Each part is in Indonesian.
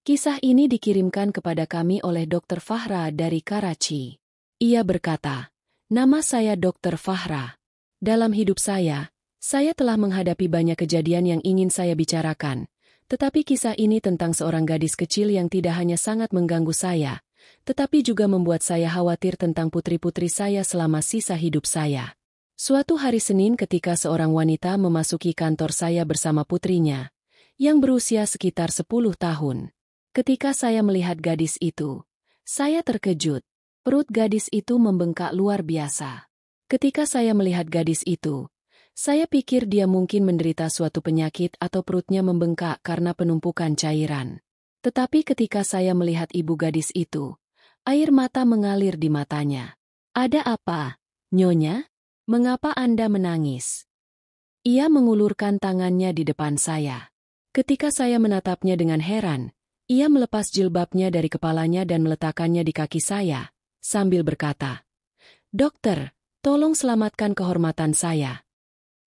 Kisah ini dikirimkan kepada kami oleh Dr. Fahra dari Karachi. Ia berkata, "Nama saya Dr. Fahra. Dalam hidup saya telah menghadapi banyak kejadian yang ingin saya bicarakan. Tetapi kisah ini tentang seorang gadis kecil yang tidak hanya sangat mengganggu saya, tetapi juga membuat saya khawatir tentang putri-putri saya selama sisa hidup saya." Suatu hari Senin ketika seorang wanita memasuki kantor saya bersama putrinya, yang berusia sekitar 10 tahun. Ketika saya melihat gadis itu, saya terkejut. Perut gadis itu membengkak luar biasa. Ketika saya melihat gadis itu, saya pikir dia mungkin menderita suatu penyakit atau perutnya membengkak karena penumpukan cairan. Tetapi ketika saya melihat ibu gadis itu, air mata mengalir di matanya. "Ada apa, Nyonya? Mengapa Anda menangis?" Ia mengulurkan tangannya di depan saya. Ketika saya menatapnya dengan heran, ia melepas jilbabnya dari kepalanya dan meletakkannya di kaki saya, sambil berkata, "Dokter, tolong selamatkan kehormatan saya."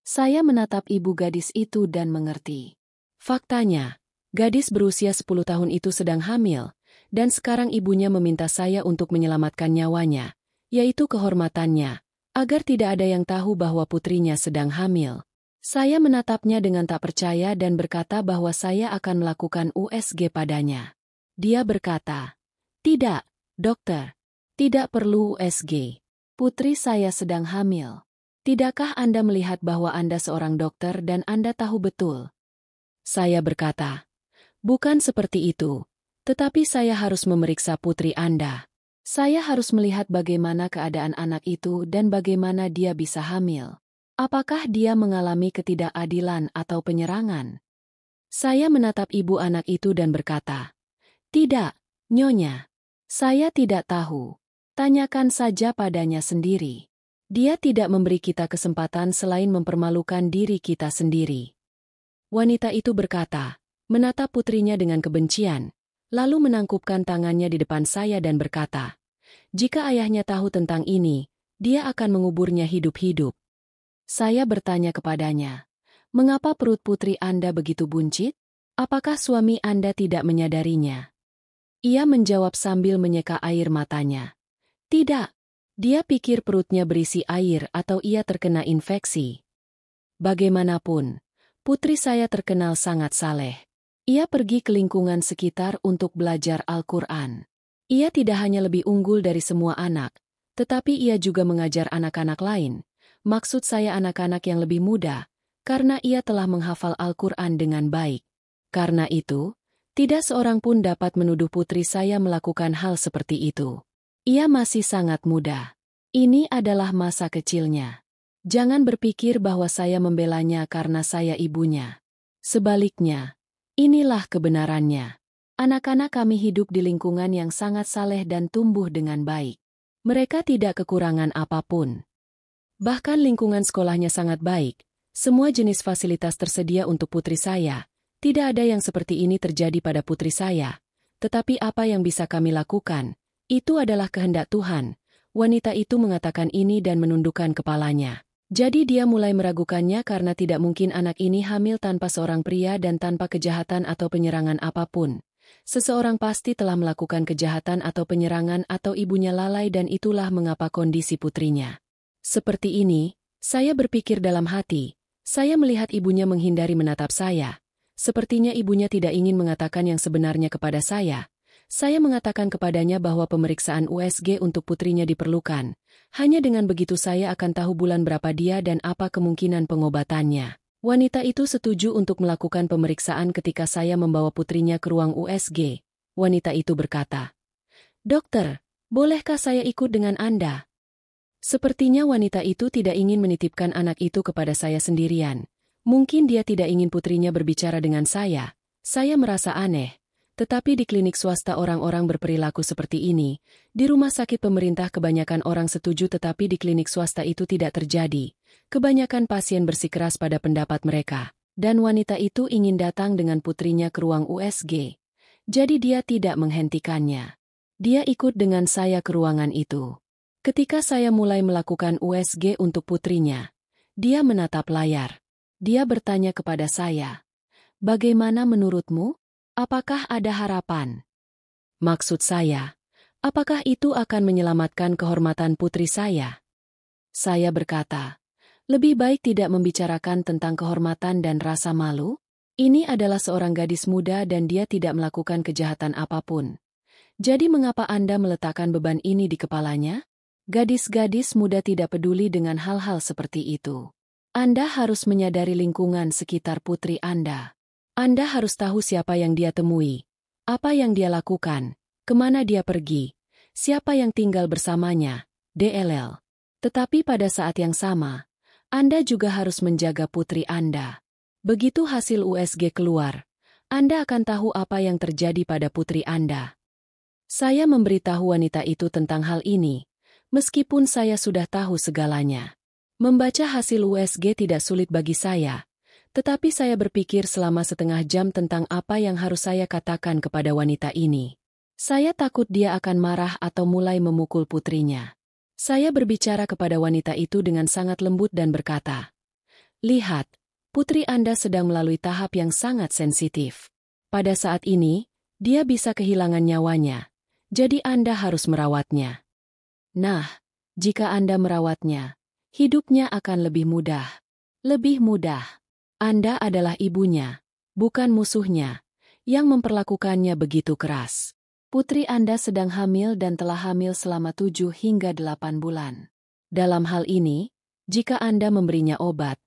Saya menatap ibu gadis itu dan mengerti. Faktanya, gadis berusia 10 tahun itu sedang hamil, dan sekarang ibunya meminta saya untuk menyelamatkan nyawanya, yaitu kehormatannya, agar tidak ada yang tahu bahwa putrinya sedang hamil. Saya menatapnya dengan tak percaya dan berkata bahwa saya akan melakukan USG padanya. Dia berkata, "Tidak, dokter. Tidak perlu USG. Putri saya sedang hamil. Tidakkah Anda melihat bahwa Anda seorang dokter dan Anda tahu betul?" Saya berkata, "Bukan seperti itu. Tetapi saya harus memeriksa putri Anda. Saya harus melihat bagaimana keadaan anak itu dan bagaimana dia bisa hamil. Apakah dia mengalami ketidakadilan atau penyerangan?" Saya menatap ibu anak itu dan berkata, "Tidak, Nyonya. Saya tidak tahu. Tanyakan saja padanya sendiri. Dia tidak memberi kita kesempatan selain mempermalukan diri kita sendiri." Wanita itu berkata, menatap putrinya dengan kebencian, lalu menangkupkan tangannya di depan saya dan berkata, "Jika ayahnya tahu tentang ini, dia akan menguburnya hidup-hidup." Saya bertanya kepadanya, "Mengapa perut putri Anda begitu buncit? Apakah suami Anda tidak menyadarinya?" Ia menjawab sambil menyeka air matanya, "Tidak. Dia pikir perutnya berisi air atau ia terkena infeksi." Bagaimanapun, putri saya terkenal sangat saleh. Ia pergi ke lingkungan sekitar untuk belajar Al-Quran. Ia tidak hanya lebih unggul dari semua anak, tetapi ia juga mengajar anak-anak lain. Maksud saya anak-anak yang lebih muda, karena ia telah menghafal Al-Quran dengan baik. Karena itu, tidak seorang pun dapat menuduh putri saya melakukan hal seperti itu. Ia masih sangat muda. Ini adalah masa kecilnya. Jangan berpikir bahwa saya membelanya karena saya ibunya. Sebaliknya, inilah kebenarannya. Anak-anak kami hidup di lingkungan yang sangat saleh dan tumbuh dengan baik. Mereka tidak kekurangan apapun. Bahkan lingkungan sekolahnya sangat baik. Semua jenis fasilitas tersedia untuk putri saya. Tidak ada yang seperti ini terjadi pada putri saya. Tetapi apa yang bisa kami lakukan? Itu adalah kehendak Tuhan. Wanita itu mengatakan ini dan menundukkan kepalanya. Jadi dia mulai meragukannya karena tidak mungkin anak ini hamil tanpa seorang pria dan tanpa kejahatan atau penyerangan apapun. Seseorang pasti telah melakukan kejahatan atau penyerangan atau ibunya lalai dan itulah mengapa kondisi putrinya seperti ini. Saya berpikir dalam hati, saya melihat ibunya menghindari menatap saya. Sepertinya ibunya tidak ingin mengatakan yang sebenarnya kepada saya. Saya mengatakan kepadanya bahwa pemeriksaan USG untuk putrinya diperlukan. Hanya dengan begitu saya akan tahu bulan berapa dia dan apa kemungkinan pengobatannya. Wanita itu setuju untuk melakukan pemeriksaan ketika saya membawa putrinya ke ruang USG. Wanita itu berkata, "Dokter, bolehkah saya ikut dengan Anda?" Sepertinya wanita itu tidak ingin menitipkan anak itu kepada saya sendirian. Mungkin dia tidak ingin putrinya berbicara dengan saya. Saya merasa aneh. Tetapi di klinik swasta orang-orang berperilaku seperti ini. Di rumah sakit pemerintah kebanyakan orang setuju tetapi di klinik swasta itu tidak terjadi. Kebanyakan pasien bersikeras pada pendapat mereka. Dan wanita itu ingin datang dengan putrinya ke ruang USG. Jadi dia tidak menghentikannya. Dia ikut dengan saya ke ruangan itu. Ketika saya mulai melakukan USG untuk putrinya, dia menatap layar. Dia bertanya kepada saya, "Bagaimana menurutmu? Apakah ada harapan? Maksud saya, apakah itu akan menyelamatkan kehormatan putri saya? Saya berkata, lebih baik tidak membicarakan tentang kehormatan dan rasa malu. Ini adalah seorang gadis muda dan dia tidak melakukan kejahatan apapun. Jadi mengapa Anda meletakkan beban ini di kepalanya? Gadis-gadis muda tidak peduli dengan hal-hal seperti itu. Anda harus menyadari lingkungan sekitar putri Anda. Anda harus tahu siapa yang dia temui, apa yang dia lakukan, kemana dia pergi, siapa yang tinggal bersamanya, dll. Tetapi pada saat yang sama, Anda juga harus menjaga putri Anda. Begitu hasil USG keluar, Anda akan tahu apa yang terjadi pada putri Anda. Saya memberitahu wanita itu tentang hal ini, meskipun saya sudah tahu segalanya. Membaca hasil USG tidak sulit bagi saya, tetapi saya berpikir selama setengah jam tentang apa yang harus saya katakan kepada wanita ini. Saya takut dia akan marah atau mulai memukul putrinya. Saya berbicara kepada wanita itu dengan sangat lembut dan berkata, "Lihat, putri Anda sedang melalui tahap yang sangat sensitif. Pada saat ini, dia bisa kehilangan nyawanya, jadi Anda harus merawatnya. Nah, jika Anda merawatnya, hidupnya akan lebih mudah. Lebih mudah. Anda adalah ibunya, bukan musuhnya, yang memperlakukannya begitu keras. Putri Anda sedang hamil dan telah hamil selama 7 hingga 8 bulan. Dalam hal ini, jika Anda memberinya obat,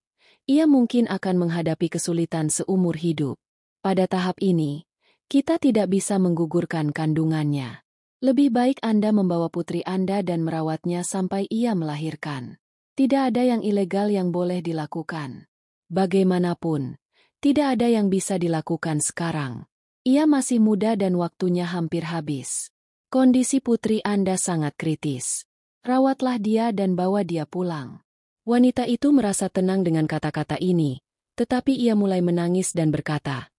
ia mungkin akan menghadapi kesulitan seumur hidup. Pada tahap ini, kita tidak bisa menggugurkan kandungannya. Lebih baik Anda membawa putri Anda dan merawatnya sampai ia melahirkan. Tidak ada yang ilegal yang boleh dilakukan. Bagaimanapun, tidak ada yang bisa dilakukan sekarang. Ia masih muda dan waktunya hampir habis. Kondisi putri Anda sangat kritis. Rawatlah dia dan bawa dia pulang." Wanita itu merasa tenang dengan kata-kata ini, tetapi ia mulai menangis dan berkata,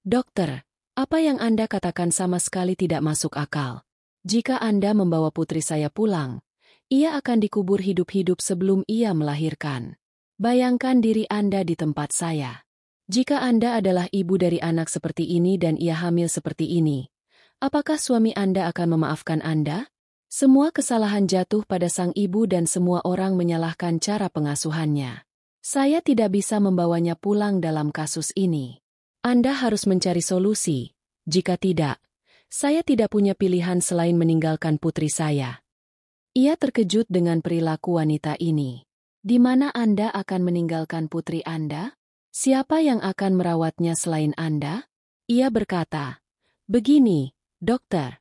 "Dokter, apa yang Anda katakan sama sekali tidak masuk akal. Jika Anda membawa putri saya pulang, ia akan dikubur hidup-hidup sebelum ia melahirkan. Bayangkan diri Anda di tempat saya. Jika Anda adalah ibu dari anak seperti ini dan ia hamil seperti ini, apakah suami Anda akan memaafkan Anda?" Semua kesalahan jatuh pada sang ibu dan semua orang menyalahkan cara pengasuhannya. Saya tidak bisa membawanya pulang dalam kasus ini. Anda harus mencari solusi. Jika tidak, saya tidak punya pilihan selain meninggalkan putri saya. Ia terkejut dengan perilaku wanita ini. Di mana Anda akan meninggalkan putri Anda? Siapa yang akan merawatnya selain Anda? Ia berkata, "Begini, dokter.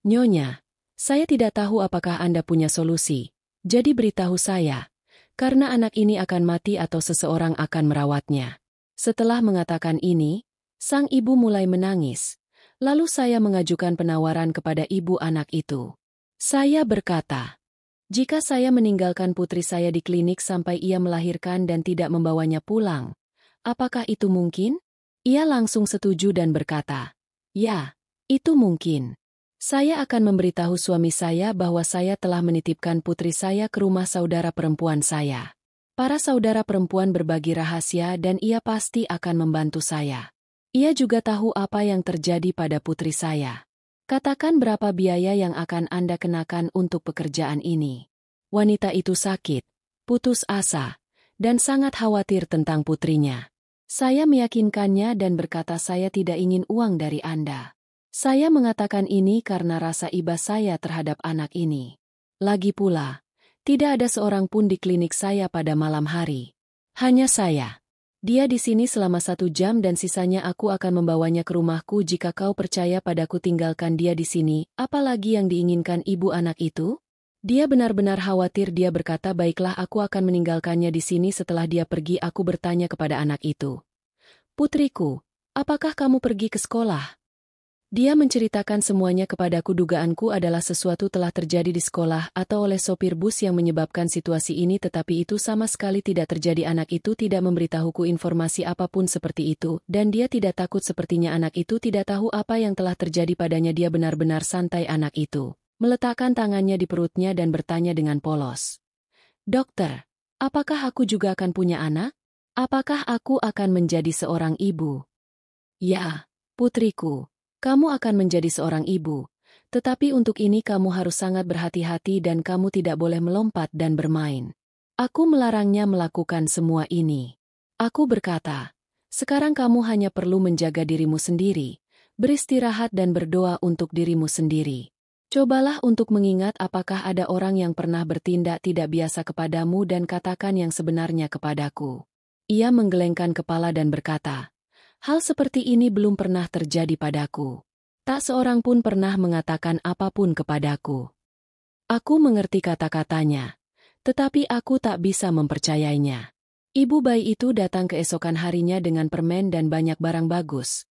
Nyonya, saya tidak tahu apakah Anda punya solusi, jadi beritahu saya, karena anak ini akan mati atau seseorang akan merawatnya." Setelah mengatakan ini, sang ibu mulai menangis. Lalu saya mengajukan penawaran kepada ibu anak itu. Saya berkata, "Jika saya meninggalkan putri saya di klinik sampai ia melahirkan dan tidak membawanya pulang, apakah itu mungkin?" Ia langsung setuju dan berkata, "Ya, itu mungkin. Saya akan memberitahu suami saya bahwa saya telah menitipkan putri saya ke rumah saudara perempuan saya. Para saudara perempuan berbagi rahasia dan ia pasti akan membantu saya. Ia juga tahu apa yang terjadi pada putri saya. Katakan berapa biaya yang akan Anda kenakan untuk pekerjaan ini." Wanita itu sakit, putus asa, dan sangat khawatir tentang putrinya. Saya meyakinkannya dan berkata saya tidak ingin uang dari Anda. Saya mengatakan ini karena rasa iba saya terhadap anak ini. Lagi pula, tidak ada seorang pun di klinik saya pada malam hari. Hanya saya. Dia di sini selama 1 jam dan sisanya aku akan membawanya ke rumahku. Jika kau percaya padaku, tinggalkan dia di sini. Apalagi yang diinginkan ibu anak itu? Dia benar-benar khawatir. Dia berkata, "Baiklah, aku akan meninggalkannya di sini." Setelah dia pergi, aku bertanya kepada anak itu, "Putriku, apakah kamu pergi ke sekolah?" Dia menceritakan semuanya kepadaku. Dugaanku adalah sesuatu telah terjadi di sekolah atau oleh sopir bus yang menyebabkan situasi ini, tetapi itu sama sekali tidak terjadi. Anak itu tidak memberitahuku informasi apapun seperti itu, dan dia tidak takut. Sepertinya anak itu tidak tahu apa yang telah terjadi padanya. Dia benar-benar santai. Anak itu meletakkan tangannya di perutnya dan bertanya dengan polos, "Dokter, apakah aku juga akan punya anak? Apakah aku akan menjadi seorang ibu?" "Ya, Putriku, kamu akan menjadi seorang ibu, tetapi untuk ini kamu harus sangat berhati-hati dan kamu tidak boleh melompat dan bermain. Aku melarangnya melakukan semua ini. Aku berkata, sekarang kamu hanya perlu menjaga dirimu sendiri, beristirahat dan berdoa untuk dirimu sendiri. Cobalah untuk mengingat apakah ada orang yang pernah bertindak tidak biasa kepadamu dan katakan yang sebenarnya kepadaku. Ia menggelengkan kepala dan berkata, hal seperti ini belum pernah terjadi padaku. Tak seorang pun pernah mengatakan apapun kepadaku. Aku mengerti kata-katanya, tetapi aku tak bisa mempercayainya. Ibu bayi itu datang keesokan harinya dengan permen dan banyak barang bagus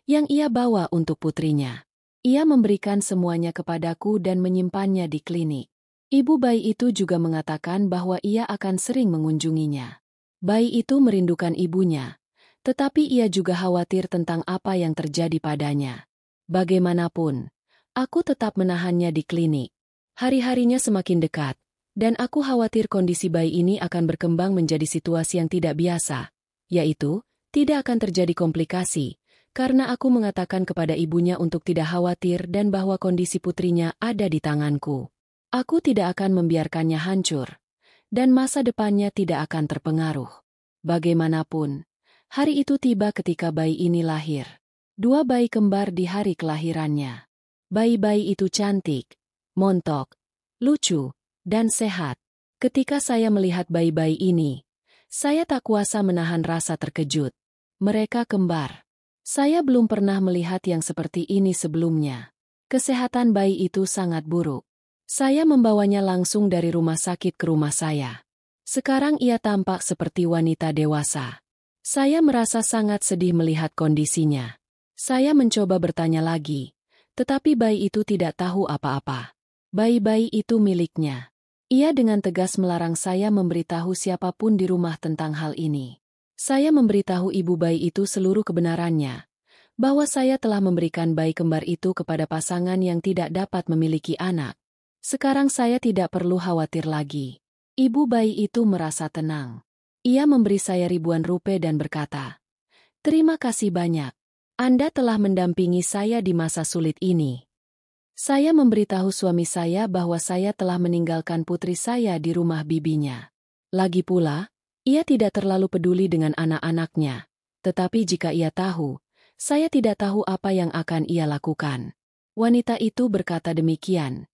yang ia bawa untuk putrinya. Ia memberikan semuanya kepadaku dan menyimpannya di klinik. Ibu bayi itu juga mengatakan bahwa ia akan sering mengunjunginya. Bayi itu merindukan ibunya, tetapi ia juga khawatir tentang apa yang terjadi padanya. Bagaimanapun, aku tetap menahannya di klinik. Hari-harinya semakin dekat, dan aku khawatir kondisi bayi ini akan berkembang menjadi situasi yang tidak biasa, yaitu, tidak akan terjadi komplikasi, karena aku mengatakan kepada ibunya untuk tidak khawatir dan bahwa kondisi putrinya ada di tanganku. Aku tidak akan membiarkannya hancur, dan masa depannya tidak akan terpengaruh. Bagaimanapun, hari itu tiba ketika bayi ini lahir. 2 bayi kembar di hari kelahirannya. Bayi-bayi itu cantik, montok, lucu, dan sehat. Ketika saya melihat bayi-bayi ini, saya tak kuasa menahan rasa terkejut. Mereka kembar. Saya belum pernah melihat yang seperti ini sebelumnya. Kesehatan bayi itu sangat buruk. Saya membawanya langsung dari rumah sakit ke rumah saya. Sekarang ia tampak seperti wanita dewasa. Saya merasa sangat sedih melihat kondisinya. Saya mencoba bertanya lagi, tetapi bayi itu tidak tahu apa-apa. Bayi-bayi itu miliknya. Ia dengan tegas melarang saya memberitahu siapapun di rumah tentang hal ini. Saya memberitahu ibu bayi itu seluruh kebenarannya, bahwa saya telah memberikan bayi kembar itu kepada pasangan yang tidak dapat memiliki anak. Sekarang saya tidak perlu khawatir lagi. Ibu bayi itu merasa tenang. Ia memberi saya ribuan rupiah dan berkata, terima kasih banyak. Anda telah mendampingi saya di masa sulit ini. Saya memberitahu suami saya bahwa saya telah meninggalkan putri saya di rumah bibinya. Lagi pula, ia tidak terlalu peduli dengan anak-anaknya. Tetapi jika ia tahu, saya tidak tahu apa yang akan ia lakukan. Wanita itu berkata demikian,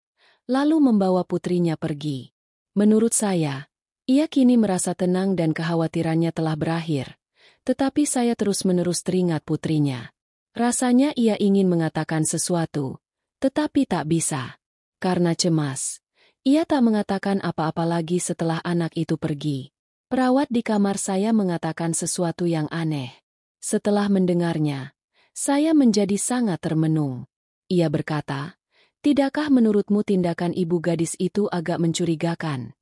lalu membawa putrinya pergi. Menurut saya, ia kini merasa tenang dan kekhawatirannya telah berakhir. Tetapi saya terus-menerus teringat putrinya. Rasanya ia ingin mengatakan sesuatu, tetapi tak bisa. Karena cemas, ia tak mengatakan apa-apa lagi setelah anak itu pergi. Perawat di kamar saya mengatakan sesuatu yang aneh. Setelah mendengarnya, saya menjadi sangat termenung. Ia berkata, tidakkah menurutmu tindakan ibu gadis itu agak mencurigakan?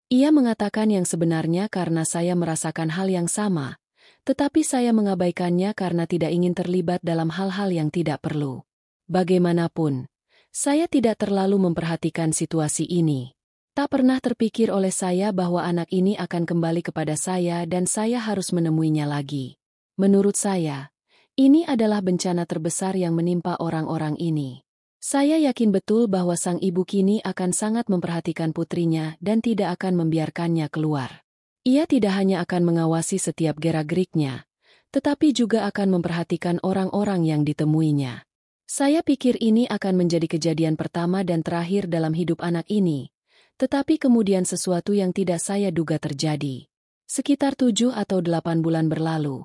Ia mengatakan yang sebenarnya karena saya merasakan hal yang sama. Tetapi saya mengabaikannya karena tidak ingin terlibat dalam hal-hal yang tidak perlu. Bagaimanapun, saya tidak terlalu memperhatikan situasi ini. Tak pernah terpikir oleh saya bahwa anak ini akan kembali kepada saya dan saya harus menemuinya lagi. Menurut saya, ini adalah bencana terbesar yang menimpa orang-orang ini. Saya yakin betul bahwa sang ibu kini akan sangat memperhatikan putrinya dan tidak akan membiarkannya keluar. Ia tidak hanya akan mengawasi setiap gerak-geriknya, tetapi juga akan memperhatikan orang-orang yang ditemuinya. Saya pikir ini akan menjadi kejadian pertama dan terakhir dalam hidup anak ini, tetapi kemudian sesuatu yang tidak saya duga terjadi. Sekitar 7 atau 8 bulan berlalu,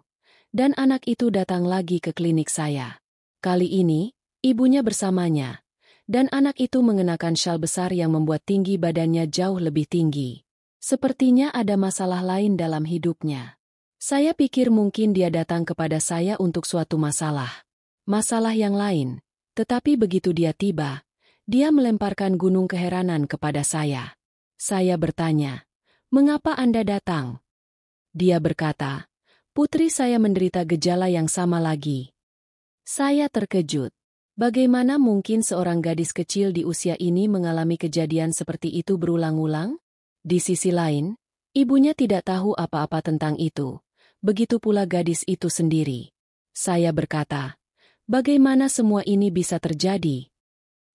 dan anak itu datang lagi ke klinik saya. Kali ini, ibunya bersamanya, dan anak itu mengenakan syal besar yang membuat tinggi badannya jauh lebih tinggi. Sepertinya ada masalah lain dalam hidupnya. Saya pikir mungkin dia datang kepada saya untuk suatu masalah. Masalah yang lain. Tetapi begitu dia tiba, dia melemparkan gunung keheranan kepada saya. Saya bertanya, mengapa Anda datang? Dia berkata, putri saya menderita gejala yang sama lagi. Saya terkejut. Bagaimana mungkin seorang gadis kecil di usia ini mengalami kejadian seperti itu berulang-ulang? Di sisi lain, ibunya tidak tahu apa-apa tentang itu. Begitu pula gadis itu sendiri. Saya berkata, Bagaimana semua ini bisa terjadi?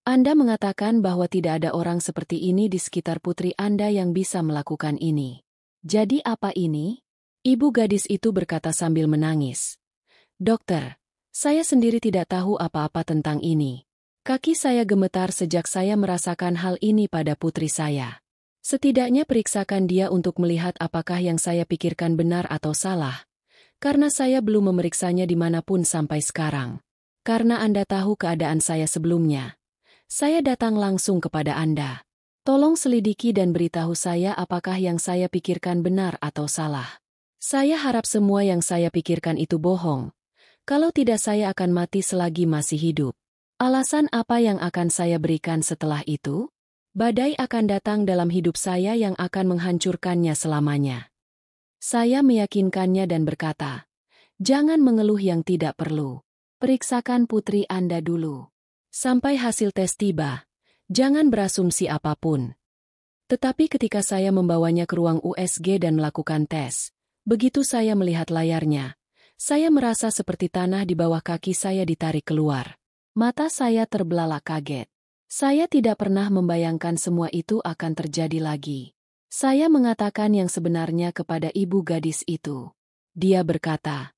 Anda mengatakan bahwa tidak ada orang seperti ini di sekitar putri Anda yang bisa melakukan ini. Jadi apa ini? Ibu gadis itu berkata sambil menangis. Dokter, saya sendiri tidak tahu apa-apa tentang ini. Kaki saya gemetar sejak saya merasakan hal ini pada putri saya. Setidaknya periksakan dia untuk melihat apakah yang saya pikirkan benar atau salah. Karena saya belum memeriksanya dimanapun sampai sekarang. Karena Anda tahu keadaan saya sebelumnya. Saya datang langsung kepada Anda. Tolong selidiki dan beritahu saya apakah yang saya pikirkan benar atau salah. Saya harap semua yang saya pikirkan itu bohong. Kalau tidak saya akan mati selagi masih hidup. Alasan apa yang akan saya berikan setelah itu? Badai akan datang dalam hidup saya yang akan menghancurkannya selamanya. Saya meyakinkannya dan berkata, jangan mengeluh yang tidak perlu. Periksakan putri Anda dulu. Sampai hasil tes tiba, jangan berasumsi apapun. Tetapi ketika saya membawanya ke ruang USG dan melakukan tes, begitu saya melihat layarnya, saya merasa seperti tanah di bawah kaki saya ditarik keluar. Mata saya terbelalak kaget. Saya tidak pernah membayangkan semua itu akan terjadi lagi. Saya mengatakan yang sebenarnya kepada ibu gadis itu. Dia berkata,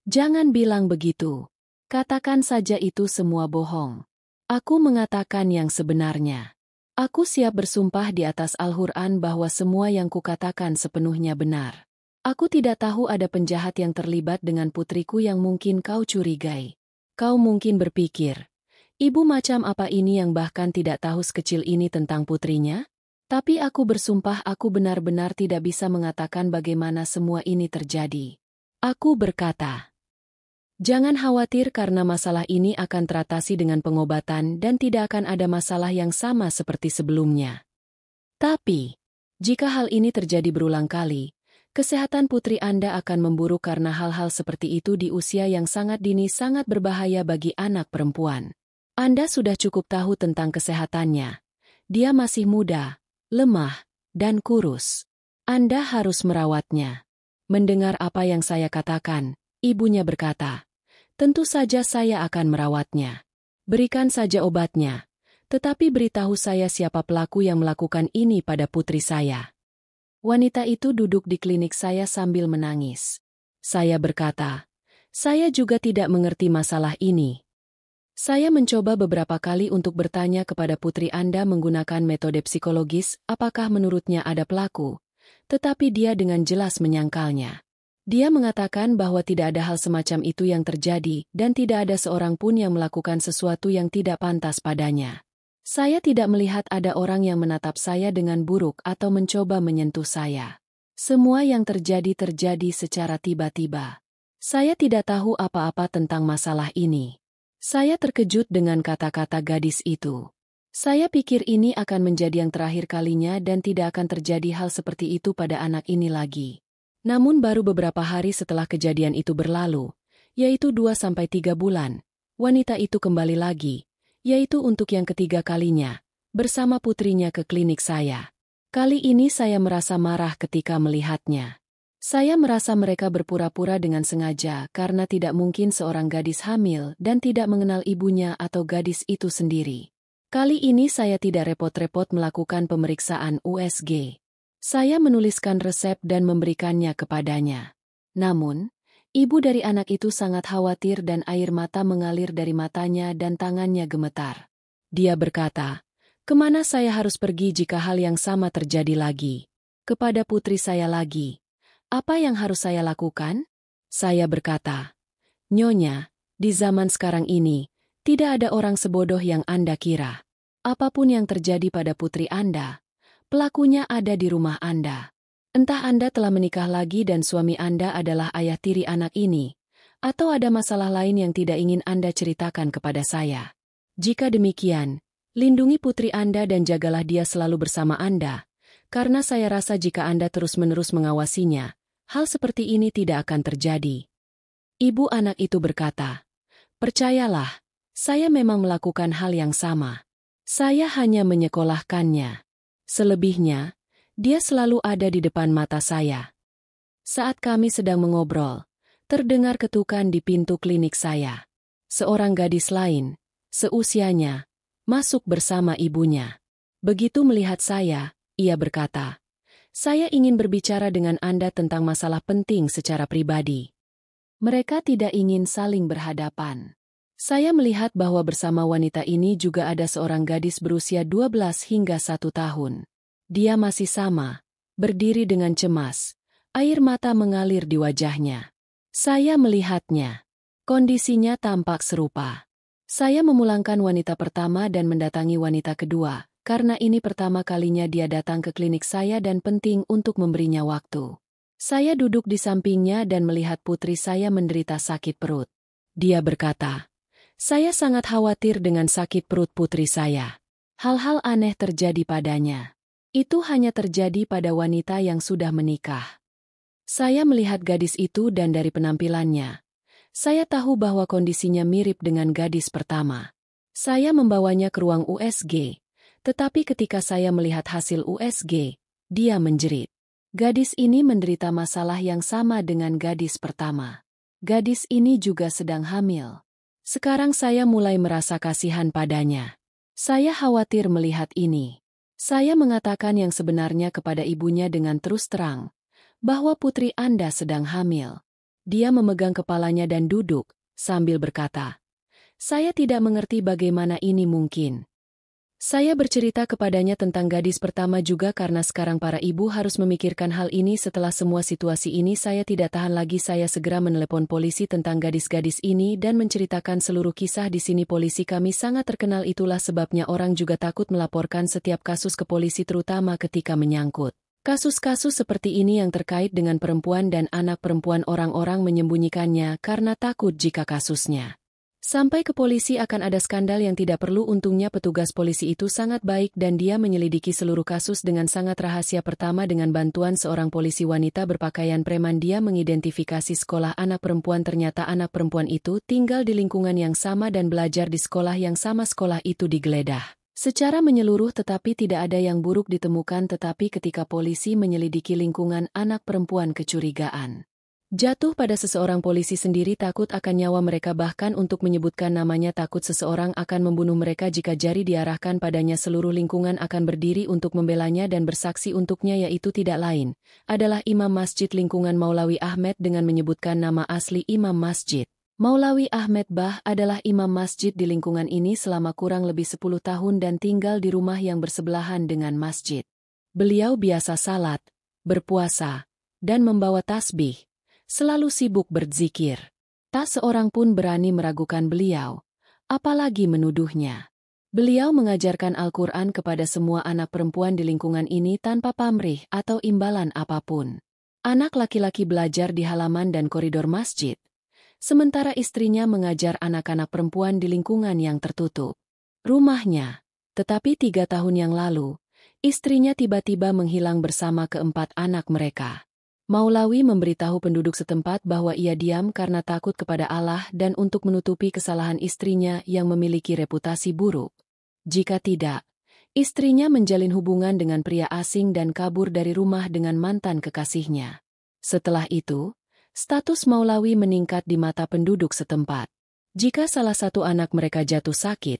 jangan bilang begitu. Katakan saja itu semua bohong. Aku mengatakan yang sebenarnya. Aku siap bersumpah di atas Al-Quran bahwa semua yang kukatakan sepenuhnya benar. Aku tidak tahu ada penjahat yang terlibat dengan putriku yang mungkin kau curigai. Kau mungkin berpikir, ibu macam apa ini yang bahkan tidak tahu sekecil ini tentang putrinya? Tapi aku bersumpah aku benar-benar tidak bisa mengatakan bagaimana semua ini terjadi. Aku berkata, jangan khawatir karena masalah ini akan teratasi dengan pengobatan dan tidak akan ada masalah yang sama seperti sebelumnya. Tapi, jika hal ini terjadi berulang kali, kesehatan putri Anda akan memburuk karena hal-hal seperti itu di usia yang sangat dini sangat berbahaya bagi anak perempuan. Anda sudah cukup tahu tentang kesehatannya. Dia masih muda, lemah, dan kurus. Anda harus merawatnya. Mendengar apa yang saya katakan, ibunya berkata, tentu saja saya akan merawatnya. Berikan saja obatnya. Tetapi beritahu saya siapa pelaku yang melakukan ini pada putri saya. Wanita itu duduk di klinik saya sambil menangis. Saya berkata, saya juga tidak mengerti masalah ini. Saya mencoba beberapa kali untuk bertanya kepada putri Anda menggunakan metode psikologis apakah menurutnya ada pelaku, tetapi dia dengan jelas menyangkalnya. Dia mengatakan bahwa tidak ada hal semacam itu yang terjadi dan tidak ada seorang pun yang melakukan sesuatu yang tidak pantas padanya. Saya tidak melihat ada orang yang menatap saya dengan buruk atau mencoba menyentuh saya. Semua yang terjadi secara tiba-tiba. Saya tidak tahu apa-apa tentang masalah ini. Saya terkejut dengan kata-kata gadis itu. Saya pikir ini akan menjadi yang terakhir kalinya dan tidak akan terjadi hal seperti itu pada anak ini lagi. Namun baru beberapa hari setelah kejadian itu berlalu, yaitu 2-3 bulan, wanita itu kembali lagi, yaitu untuk yang ketiga kalinya, bersama putrinya ke klinik saya. Kali ini saya merasa marah ketika melihatnya. Saya merasa mereka berpura-pura dengan sengaja karena tidak mungkin seorang gadis hamil dan tidak mengenal ibunya atau gadis itu sendiri. Kali ini saya tidak repot-repot melakukan pemeriksaan USG. Saya menuliskan resep dan memberikannya kepadanya. Namun, ibu dari anak itu sangat khawatir dan air mata mengalir dari matanya dan tangannya gemetar. Dia berkata, kemana saya harus pergi jika hal yang sama terjadi lagi? Kepada putri saya lagi. Apa yang harus saya lakukan? Saya berkata, Nyonya, di zaman sekarang ini, tidak ada orang sebodoh yang Anda kira. Apapun yang terjadi pada putri Anda, pelakunya ada di rumah Anda. Entah Anda telah menikah lagi dan suami Anda adalah ayah tiri anak ini, atau ada masalah lain yang tidak ingin Anda ceritakan kepada saya. Jika demikian, lindungi putri Anda dan jagalah dia selalu bersama Anda, karena saya rasa jika Anda terus-menerus mengawasinya, hal seperti ini tidak akan terjadi. Ibu anak itu berkata, percayalah, saya memang melakukan hal yang sama. Saya hanya menyekolahkannya. Selebihnya, dia selalu ada di depan mata saya. Saat kami sedang mengobrol, terdengar ketukan di pintu klinik saya. Seorang gadis lain, seusianya, masuk bersama ibunya. Begitu melihat saya, ia berkata, "Saya ingin berbicara dengan Anda tentang masalah penting secara pribadi." Mereka tidak ingin saling berhadapan. Saya melihat bahwa bersama wanita ini juga ada seorang gadis berusia 12 hingga 1 tahun. Dia masih sama, berdiri dengan cemas. Air mata mengalir di wajahnya. Saya melihatnya. Kondisinya tampak serupa. Saya memulangkan wanita pertama dan mendatangi wanita kedua, karena ini pertama kalinya dia datang ke klinik saya dan penting untuk memberinya waktu. Saya duduk di sampingnya dan melihat putri saya menderita sakit perut. Dia berkata, "Saya sangat khawatir dengan sakit perut putri saya. Hal-hal aneh terjadi padanya. Itu hanya terjadi pada wanita yang sudah menikah." Saya melihat gadis itu dan dari penampilannya, saya tahu bahwa kondisinya mirip dengan gadis pertama. Saya membawanya ke ruang USG, tetapi ketika saya melihat hasil USG, dia menjerit. Gadis ini menderita masalah yang sama dengan gadis pertama. Gadis ini juga sedang hamil. Sekarang saya mulai merasa kasihan padanya. Saya khawatir melihat ini. Saya mengatakan yang sebenarnya kepada ibunya dengan terus terang, bahwa putri Anda sedang hamil. Dia memegang kepalanya dan duduk, sambil berkata, "Saya tidak mengerti bagaimana ini mungkin." Saya bercerita kepadanya tentang gadis pertama juga karena sekarang para ibu harus memikirkan hal ini. Setelah semua situasi ini saya tidak tahan lagi. Saya segera menelepon polisi tentang gadis-gadis ini dan menceritakan seluruh kisah di sini. Polisi kami sangat terkenal, itulah sebabnya orang juga takut melaporkan setiap kasus ke polisi terutama ketika menyangkut kasus-kasus seperti ini yang terkait dengan perempuan dan anak perempuan. Orang-orang menyembunyikannya karena takut jika kasusnya sampai ke polisi akan ada skandal yang tidak perlu. Untungnya petugas polisi itu sangat baik dan dia menyelidiki seluruh kasus dengan sangat rahasia. Pertama, dengan bantuan seorang polisi wanita berpakaian preman, dia mengidentifikasi sekolah anak perempuan. Ternyata anak perempuan itu tinggal di lingkungan yang sama dan belajar di sekolah yang sama. Sekolah itu digeledah secara menyeluruh tetapi tidak ada yang buruk ditemukan. Tetapi ketika polisi menyelidiki lingkungan, anak perempuan kecurigaan jatuh pada seseorang. Polisi sendiri takut akan nyawa mereka, bahkan untuk menyebutkan namanya takut seseorang akan membunuh mereka jika jari diarahkan padanya. Seluruh lingkungan akan berdiri untuk membelanya dan bersaksi untuknya, yaitu tidak lain adalah Imam Masjid lingkungan Maulawi Ahmed. Dengan menyebutkan nama asli Imam Masjid, Maulawi Ahmed Bah adalah imam masjid di lingkungan ini selama kurang lebih 10 tahun dan tinggal di rumah yang bersebelahan dengan masjid. Beliau biasa salat, berpuasa, dan membawa tasbih. Selalu sibuk berzikir. Tak seorang pun berani meragukan beliau, apalagi menuduhnya. Beliau mengajarkan Al-Quran kepada semua anak perempuan di lingkungan ini tanpa pamrih atau imbalan apapun. Anak laki-laki belajar di halaman dan koridor masjid, sementara istrinya mengajar anak-anak perempuan di lingkungan yang tertutup rumahnya. Tetapi 3 tahun yang lalu, istrinya tiba-tiba menghilang bersama keempat anak mereka. Maulawi memberitahu penduduk setempat bahwa ia diam karena takut kepada Allah dan untuk menutupi kesalahan istrinya yang memiliki reputasi buruk. Jika tidak, istrinya menjalin hubungan dengan pria asing dan kabur dari rumah dengan mantan kekasihnya. Setelah itu, status Maulawi meningkat di mata penduduk setempat. Jika salah satu anak mereka jatuh sakit,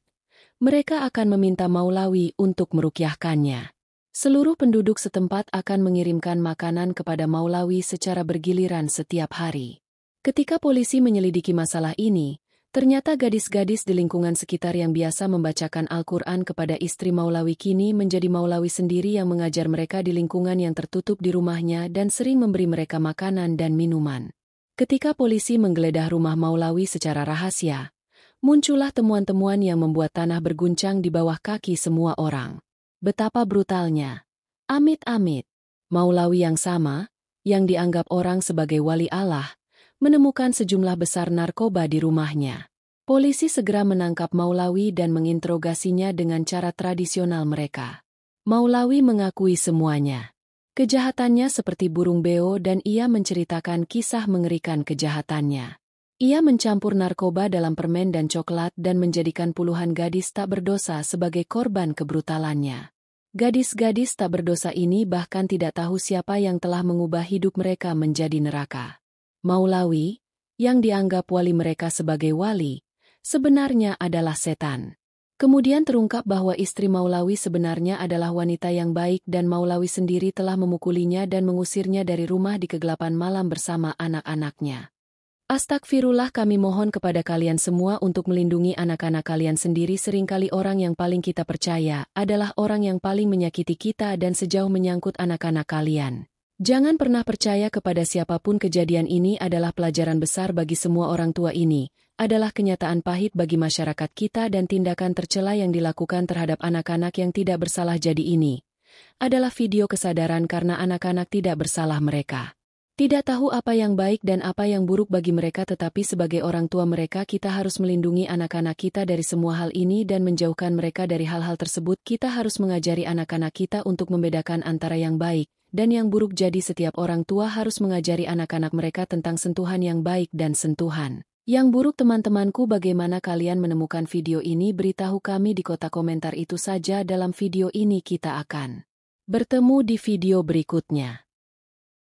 mereka akan meminta Maulawi untuk meruqyahkannya. Seluruh penduduk setempat akan mengirimkan makanan kepada Maulawi secara bergiliran setiap hari. Ketika polisi menyelidiki masalah ini, ternyata gadis-gadis di lingkungan sekitar yang biasa membacakan Al-Quran kepada istri Maulawi kini menjadi Maulawi sendiri yang mengajar mereka di lingkungan yang tertutup di rumahnya dan sering memberi mereka makanan dan minuman. Ketika polisi menggeledah rumah Maulawi secara rahasia, muncullah temuan-temuan yang membuat tanah berguncang di bawah kaki semua orang. Betapa brutalnya. Amit-amit, Maulawi yang sama, yang dianggap orang sebagai wali Allah, menemukan sejumlah besar narkoba di rumahnya. Polisi segera menangkap Maulawi dan menginterogasinya dengan cara tradisional mereka. Maulawi mengakui semuanya. Kejahatannya seperti burung beo dan ia menceritakan kisah mengerikan kejahatannya. Ia mencampur narkoba dalam permen dan coklat dan menjadikan puluhan gadis tak berdosa sebagai korban kebrutalannya. Gadis-gadis tak berdosa ini bahkan tidak tahu siapa yang telah mengubah hidup mereka menjadi neraka. Maulawi, yang dianggap wali mereka sebagai wali, sebenarnya adalah setan. Kemudian terungkap bahwa istri Maulawi sebenarnya adalah wanita yang baik dan Maulawi sendiri telah memukulinya dan mengusirnya dari rumah di kegelapan malam bersama anak-anaknya. Astagfirullah, kami mohon kepada kalian semua untuk melindungi anak-anak kalian sendiri. Seringkali orang yang paling kita percaya adalah orang yang paling menyakiti kita dan sejauh menyangkut anak-anak kalian. Jangan pernah percaya kepada siapapun. Kejadian ini adalah pelajaran besar bagi semua orang tua. Ini adalah kenyataan pahit bagi masyarakat kita dan tindakan tercela yang dilakukan terhadap anak-anak yang tidak bersalah. Jadi ini adalah video kesadaran karena anak-anak tidak bersalah, mereka tidak tahu apa yang baik dan apa yang buruk bagi mereka, tetapi sebagai orang tua mereka kita harus melindungi anak-anak kita dari semua hal ini dan menjauhkan mereka dari hal-hal tersebut. Kita harus mengajari anak-anak kita untuk membedakan antara yang baik dan yang buruk. Jadi setiap orang tua harus mengajari anak-anak mereka tentang sentuhan yang baik dan sentuhan yang buruk. Teman-temanku, bagaimana kalian menemukan video ini? Beritahu kami di kotak komentar. Itu saja dalam video ini, kita akan bertemu di video berikutnya.